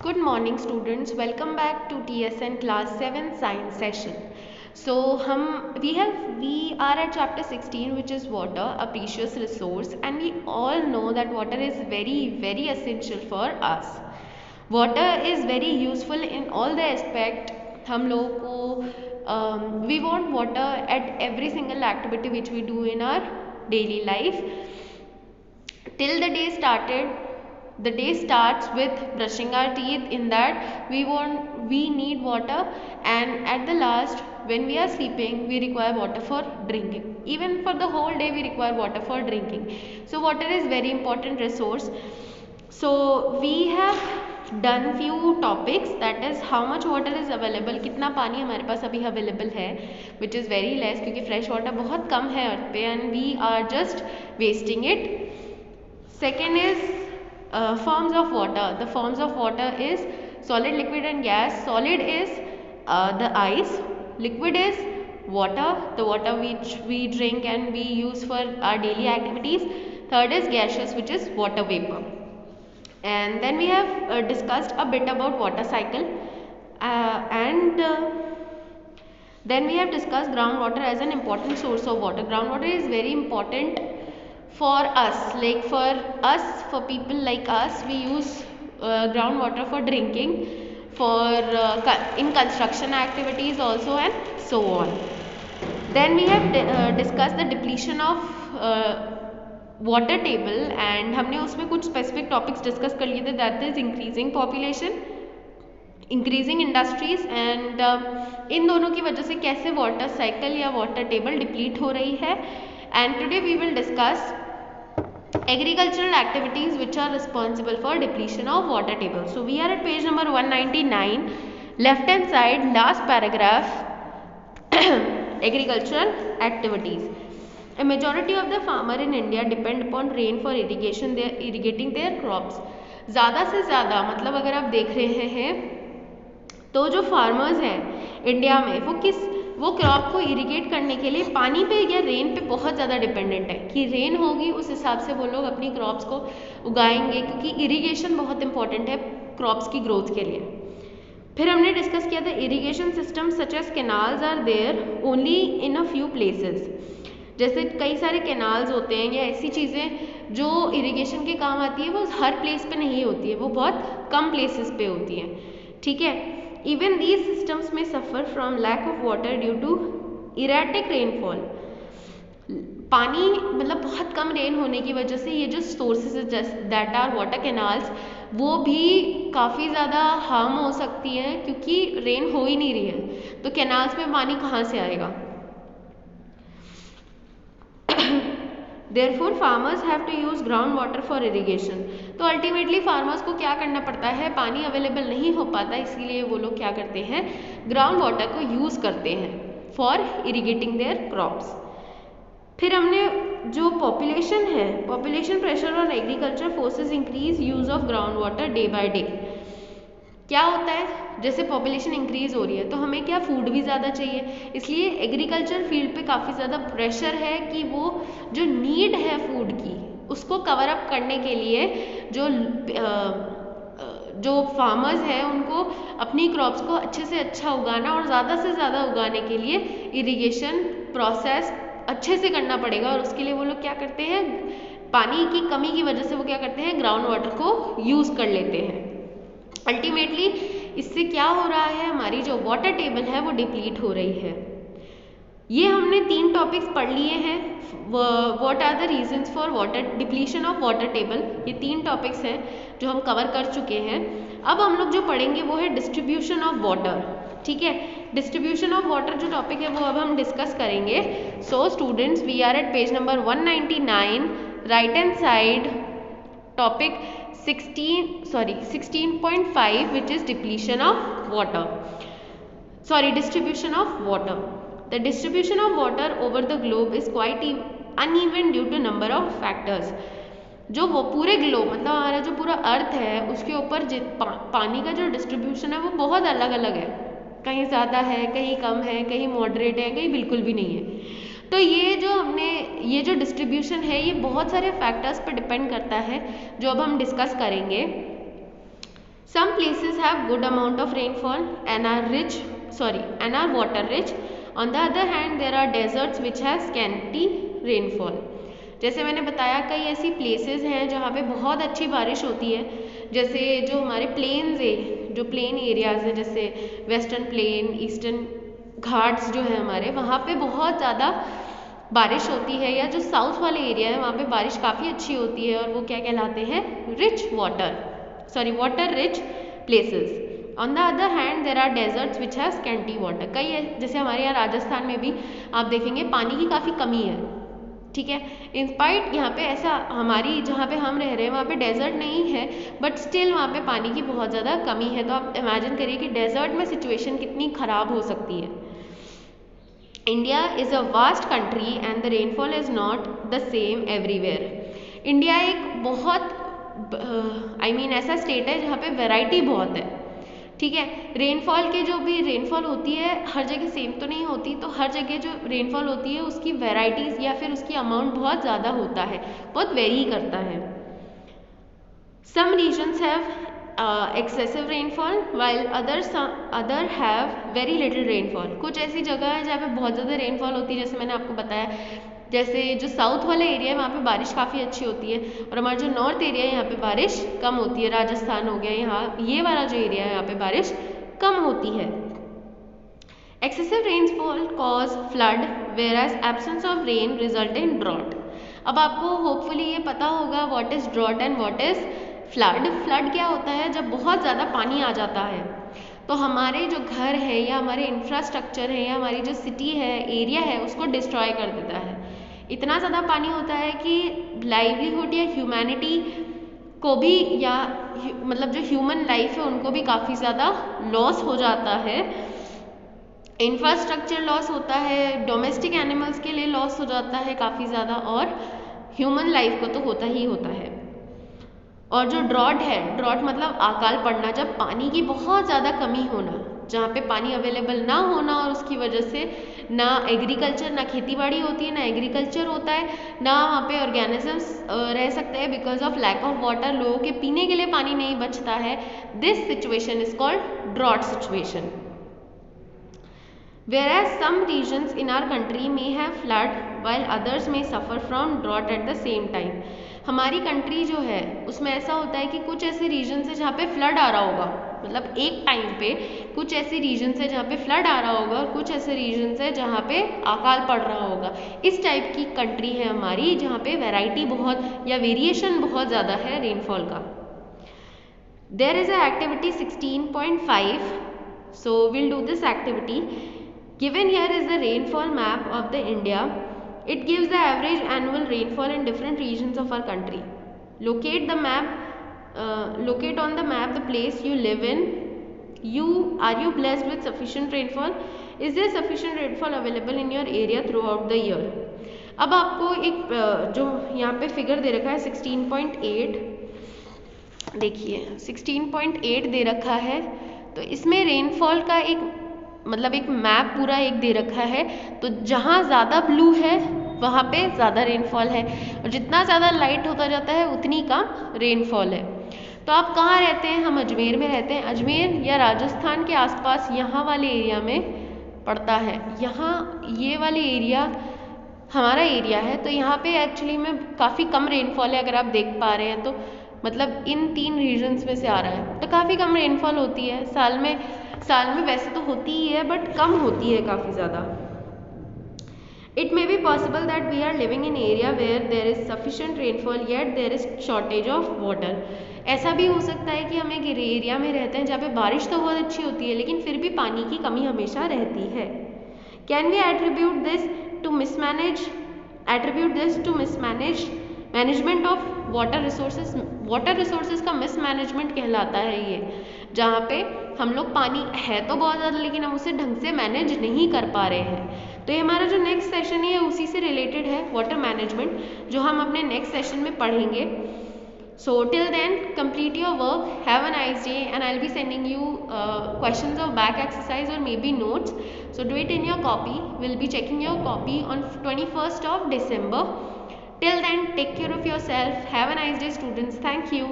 Good morning students, welcome back to TSN class 7 science session. So we are at chapter 16, which is water, a precious resource, and we all know that water is very essential for us. Water is very useful in all the aspect. हम लोगों को we want water at every single activity which we do in our daily life. Till the day starts with brushing our teeth. In that we need water, and at the last when we are sleeping we require water for drinking. Even for the whole day we require water for drinking. So water is very important resource. So we have done few topics, that is how much water is available, कितना पानी हमारे पास अभी available है, which is very less क्योंकि fresh water बहुत कम है अर्थ पे and we are just wasting it. Second is forms of water. The forms of water is solid, liquid and gas. Solid is the ice, liquid is water, the water which we drink and we use for our daily activities. Third is gaseous, which is water vapor. And then we have discussed a bit about water cycle, and then we have discussed groundwater as an important source of water. Groundwater is very important for us, for people like us, we use groundwater for drinking, for in construction activities also, and so on. Then we have discussed the depletion of water table, and हमने उसमें कुछ specific topics discuss कर लिए थे, that is increasing population, increasing industries, and इन दोनों की वजह से कैसे water cycle या water table deplete हो रही है. And today we will discuss agricultural activities which are responsible for depletion of water table. So we are at page number 199, left hand side, last paragraph. Agricultural activities. A majority of the farmer in India depend upon rain for irrigation. They are irrigating their crops. ज़्यादा से ज़्यादा मतलब अगर आप देख रहे हैं तो जो फार्मर्स हैं इंडिया में वो क्रॉप को इरिगेट करने के लिए पानी पे या रेन पे बहुत ज़्यादा डिपेंडेंट है कि रेन होगी उस हिसाब से वो लोग अपनी क्रॉप्स को उगाएंगे, क्योंकि इरिगेशन बहुत इंपॉर्टेंट है क्रॉप्स की ग्रोथ के लिए. फिर हमने डिस्कस किया था irrigation system such as canals are there only in a few places. जैसे कई सारे कैनाल्स होते हैं या ऐसी चीज़ें जो इरिगेशन के काम आती है वो हर प्लेस पे नहीं होती है, वो बहुत कम प्लेसेस पे होती हैं. ठीक है. Even these systems may suffer from lack of water due to erratic rainfall. पानी मतलब बहुत कम रेन होने की वजह से ये जो sources that are water canals वो भी काफ़ी ज़्यादा हार्म हो सकती हैं, क्योंकि रेन हो ही नहीं रही है तो कैनाल्स में पानी कहाँ से आएगा. Therefore farmers have to use ground water for irrigation. तो अल्टीमेटली फार्मर्स को क्या करना पड़ता है, पानी अवेलेबल नहीं हो पाता, इसीलिए वो लोग क्या करते हैं, ग्राउंड वाटर को यूज़ करते हैं फॉर इरिगेटिंग देयर क्रॉप्स. फिर हमने जो पॉपुलेशन है, population pressure on agriculture forces increase use of ground water day by day. क्या होता है, जैसे पॉपुलेशन इंक्रीज हो रही है तो हमें क्या फूड भी ज़्यादा चाहिए, इसलिए एग्रीकल्चर फील्ड पे काफ़ी ज़्यादा प्रेशर है कि वो जो नीड है फूड की उसको कवर अप करने के लिए जो फार्मर्स हैं उनको अपनी क्रॉप्स को अच्छे से अच्छा उगाना और ज़्यादा से ज़्यादा उगाने के लिए इरिगेशन प्रोसेस अच्छे से करना पड़ेगा. और उसके लिए वो लोग क्या करते हैं, पानी की कमी की वजह से वो क्या करते हैं, ग्राउंड वाटर को यूज़ कर लेते हैं. अल्टीमेटली इससे क्या हो रहा है, हमारी जो वाटर टेबल है वो डिप्लीट हो रही है. ये हमने 3 टॉपिक्स पढ़ लिए हैं. What are the reasons for water depletion of water table, ये 3 टॉपिक्स हैं जो हम कवर कर चुके हैं. अब हम लोग जो पढ़ेंगे वो है डिस्ट्रीब्यूशन ऑफ वाटर. ठीक है, डिस्ट्रीब्यूशन ऑफ वाटर जो टॉपिक है वो अब हम डिस्कस करेंगे. So students, we are at page number 199, right hand side, topic 16.5, which is depletion of water. Distribution of water. The distribution of water over the globe is quite uneven due to number of factors. जो वो पूरे globe मतलब हमारा जो पूरा अर्थ है उसके ऊपर पानी का जो डिस्ट्रीब्यूशन है वो बहुत अलग अलग है, कहीं ज़्यादा है, कहीं कम है, कहीं मॉडरेट है, कहीं बिल्कुल भी नहीं है. तो ये जो डिस्ट्रीब्यूशन है ये बहुत सारे फैक्टर्स पर डिपेंड करता है जो अब हम डिस्कस करेंगे. Some places have good amount of rainfall and are water rich. On the other hand, there are deserts which have scanty rainfall. जैसे मैंने बताया कई ऐसी प्लेसेस हैं जहाँ पे बहुत अच्छी बारिश होती है, जैसे जो हमारे प्लेन्स है, जो प्लेन एरियाज हैं, जैसे वेस्टर्न प्लेन, ईस्टर्न घाट्स जो है हमारे, वहाँ पे बहुत ज़्यादा बारिश होती है, या जो साउथ वाले एरिया है वहाँ पे बारिश काफ़ी अच्छी होती है, और वो क्या कहलाते हैं, water rich places. On the other hand there are deserts which have scanty water. कई जैसे हमारे यहाँ राजस्थान में भी आप देखेंगे पानी की काफ़ी कमी है, ठीक है। इंस्पाइट यहाँ पे ऐसा हमारी जहाँ पे हम रह रहे हैं वहाँ पे डेजर्ट नहीं है, बट स्टिल वहाँ पे पानी की बहुत ज़्यादा कमी है। तो आप इमेजिन करिए कि डेजर्ट में सिचुएशन कितनी ख़राब हो सकती है। India is a vast country and the rainfall is not the same everywhere. India एक बहुत ऐसा स्टेट है जहाँ पे वैरायटी बहुत है, ठीक है। रेनफॉल के जो भी रेनफॉल होती है हर जगह सेम तो नहीं होती, तो हर जगह जो रेनफॉल होती है उसकी वैराइटीज़ या फिर उसकी अमाउंट बहुत ज़्यादा होता है, बहुत वेरी करता है। Some reasons have excessive rainfall while other have very little rainfall। कुछ ऐसी जगह है जहाँ पे बहुत ज़्यादा रेनफॉल होती है, जैसे मैंने आपको बताया, जैसे जो साउथ वाला एरिया है वहाँ पे बारिश काफ़ी अच्छी होती है, और हमारा जो नॉर्थ एरिया है यहाँ पे बारिश कम होती है। राजस्थान हो गया, यहाँ ये वाला जो एरिया है यहाँ पे बारिश कम होती है। Excessive rainfall cause flood whereas absence of rain result in drought। अब आपको होपफुली ये पता होगा what is drought and what is flood. Flood क्या होता है, जब बहुत ज़्यादा पानी आ जाता है तो हमारे जो घर है या हमारे इंफ्रास्ट्रक्चर है या हमारी जो सिटी है, एरिया है, उसको डिस्ट्रॉय कर देता है। इतना ज़्यादा पानी होता है कि लाइवलीहुड या ह्यूमैनिटी को भी, या मतलब जो ह्यूमन लाइफ है उनको भी काफ़ी ज़्यादा लॉस हो जाता है। इंफ्रास्ट्रक्चर लॉस होता है, डोमेस्टिक एनिमल्स के लिए लॉस हो जाता है काफ़ी ज़्यादा, और ह्यूमन लाइफ को तो होता ही होता है। और जो ड्रॉट है, ड्रॉट मतलब अकाल पड़ना, जब पानी की बहुत ज़्यादा कमी होना, जहाँ पे पानी अवेलेबल ना होना, और उसकी वजह से ना एग्रीकल्चर, ना खेतीबाड़ी होती है, ना एग्रीकल्चर होता है, ना वहाँ पे ऑर्गेनिजम्स रह सकते हैं because of lack of water. लोगों के पीने के लिए पानी नहीं बचता है। This situation is called drought situation. Whereas some regions in our country may have flood while others may suffer from drought at the same time। हमारी कंट्री जो है उसमें ऐसा होता है कि कुछ ऐसे रीजन्स है जहाँ पे फ्लड आ रहा होगा, मतलब एक टाइम पे कुछ ऐसे रीजन्स है जहाँ पे फ्लड आ रहा होगा, और कुछ ऐसे रीजन्स है जहाँ पे अकाल पड़ रहा होगा। इस टाइप की कंट्री है हमारी, जहाँ पे वैरायटी बहुत या वेरिएशन बहुत ज़्यादा है रेनफॉल का। There is a activity 16.5, so we'll do this activity। Given here is the rainfall map of the India. It gives the average annual rainfall in different regions of our country. Locate on the map the place you live in. Are you blessed with sufficient rainfall? Is there sufficient rainfall available in your area throughout the year? अब आपको एक जो यहाँ पे figure दे रखा है 16.8, देखिए 16.8 दे रखा है, तो इसमें रेनफॉल का एक एक मैप पूरा एक दे रखा है। तो जहाँ ज़्यादा ब्लू है वहाँ पे ज़्यादा रेनफॉल है, और जितना ज़्यादा लाइट होता जाता है उतनी कम रेनफॉल है। तो आप कहाँ रहते हैं? हम अजमेर में रहते हैं। अजमेर या राजस्थान के आसपास यहाँ वाले एरिया में पड़ता है। यहाँ ये वाले एरिया हमारा एरिया है, तो यहाँ पे एक्चुअली में काफ़ी कम रेनफॉल है। अगर आप देख पा रहे हैं तो मतलब इन 3 रीजन्स में से आ रहा है, तो काफ़ी कम रेनफॉल होती है। साल में वैसे तो होती ही है, बट कम होती है काफ़ी ज़्यादा। It may be possible that we are living in area where there is sufficient rainfall yet there is shortage of water. ऐसा भी हो सकता है कि हम एक एरिया में रहते हैं जहाँ पे बारिश तो बहुत अच्छी होती है, लेकिन फिर भी पानी की कमी हमेशा रहती है। Can we attribute this to management of water resources. Water resources का मिसमैनेजमेंट कहलाता है ये, जहाँ पे हम लोग पानी है तो बहुत ज़्यादा लेकिन हम उसे ढंग से मैनेज नहीं कर पा रहे हैं। तो ये हमारा जो नेक्स्ट सेशन है उसी से रिलेटेड है, वाटर मैनेजमेंट, जो हम अपने नेक्स्ट सेशन में पढ़ेंगे। So till then, complete your work, have a nice day, and I'll be sending you questions of back exercise or maybe notes. So do it in your copy. We'll be checking your copy on 21st of December. Till then, take care of yourself. Have a nice day, students. Thank you.